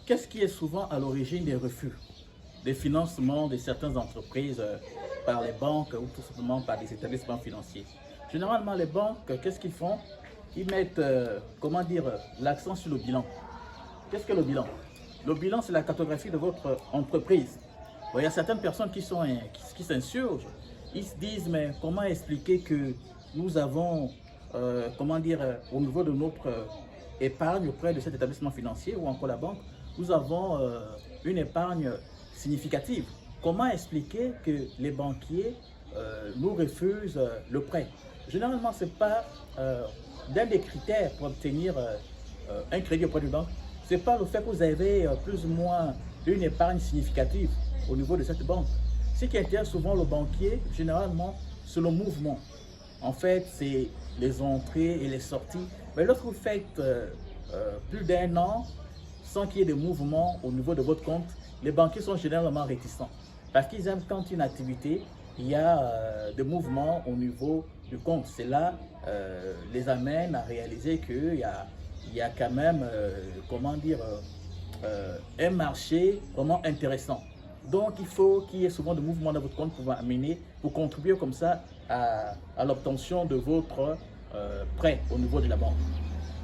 Qu'est-ce qui est souvent à l'origine des refus des financements de certaines entreprises par les banques ou tout simplement par des établissements financiers? Généralement, les banques, qu'est-ce qu'ils font? Ils mettent, comment dire, l'accent sur le bilan. Qu'est-ce que le bilan? Le bilan, c'est la cartographie de votre entreprise. Bon, il y a certaines personnes qui s'insurgent. Ils se disent, mais comment expliquer que nous avons, comment dire, au niveau de notre épargne auprès de cet établissement financier ou encore la banque, nous avons une épargne significative. Comment expliquer que les banquiers nous refusent le prêt? Généralement, ce n'est pas d'un des critères pour obtenir un crédit auprès d'une banque. Ce n'est pas le fait que vous avez plus ou moins une épargne significative au niveau de cette banque. Ce qui intéresse souvent le banquier, généralement, c'est le mouvement. En fait, c'est les entrées et les sorties. Mais lorsque vous faites plus d'un an sans qu'il y ait de mouvement au niveau de votre compte, les banquiers sont généralement réticents. Parce qu'ils aiment quand une activité, il y a des mouvements au niveau du compte. Cela les amène à réaliser qu'il y a quand même, comment dire, un marché vraiment intéressant. Donc, il faut qu'il y ait souvent de mouvements dans votre compte pour contribuer comme ça à l'obtention de votre prêt au niveau de la banque.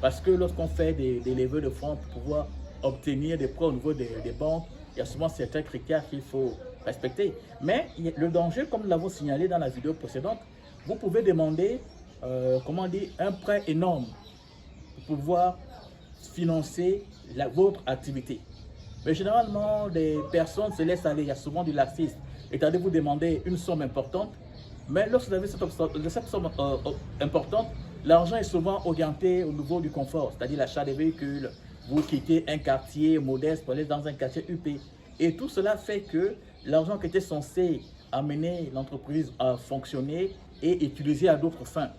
Parce que lorsqu'on fait des levées de fonds pour pouvoir obtenir des prêts au niveau des banques, il y a souvent certains critères qu'il faut respecter. Mais le danger, comme nous l'avons signalé dans la vidéo précédente, vous pouvez demander, comment dire, un prêt énorme pour pouvoir financer votre activité. Mais généralement, les personnes se laissent aller, il y a souvent du laxisme. C'est-à-dire vous demandez une somme importante, mais lorsque vous avez cette somme importante, l'argent est souvent orienté au niveau du confort, c'est-à-dire l'achat des véhicules. Vous quittez un quartier modeste pour aller dans un quartier UP. Et tout cela fait que l'argent qui était censé amener l'entreprise à fonctionner est utilisé à d'autres fins.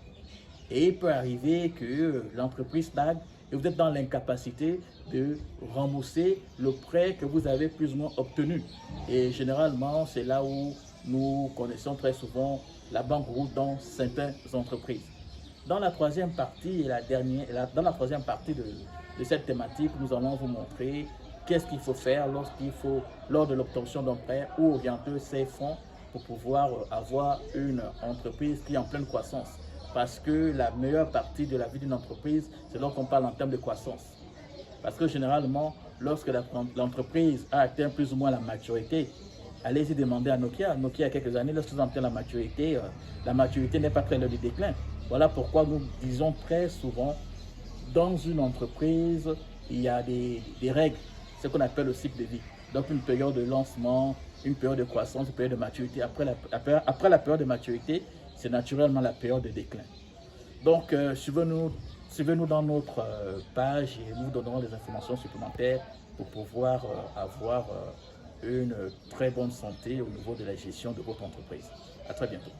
Et il peut arriver que l'entreprise stagne et vous êtes dans l'incapacité de rembourser le prêt que vous avez plus ou moins obtenu. Et généralement, c'est là où nous connaissons très souvent la banqueroute dans certaines entreprises. Dans la troisième partie et dans la troisième partie de cette thématique, nous allons vous montrer qu'est-ce qu'il faut faire lors de l'obtention d'un prêt ou orienter ses fonds pour pouvoir avoir une entreprise qui est en pleine croissance. Parce que la meilleure partie de la vie d'une entreprise, c'est lorsqu'on parle en termes de croissance. Parce que généralement, lorsque l'entreprise a atteint plus ou moins la maturité, allez-y demander à Nokia. Nokia, il y a quelques années, lorsqu'ils ont atteint la maturité n'est pas très loin du déclin. Voilà pourquoi nous disons très souvent, dans une entreprise, il y a des règles, ce qu'on appelle le cycle de vie. Donc une période de lancement, une période de croissance, une période de maturité. Après la période de maturité, c'est naturellement la période de déclin. Donc, suivez-nous dans notre page et nous donnerons des informations supplémentaires pour pouvoir avoir une très bonne santé au niveau de la gestion de votre entreprise. À très bientôt.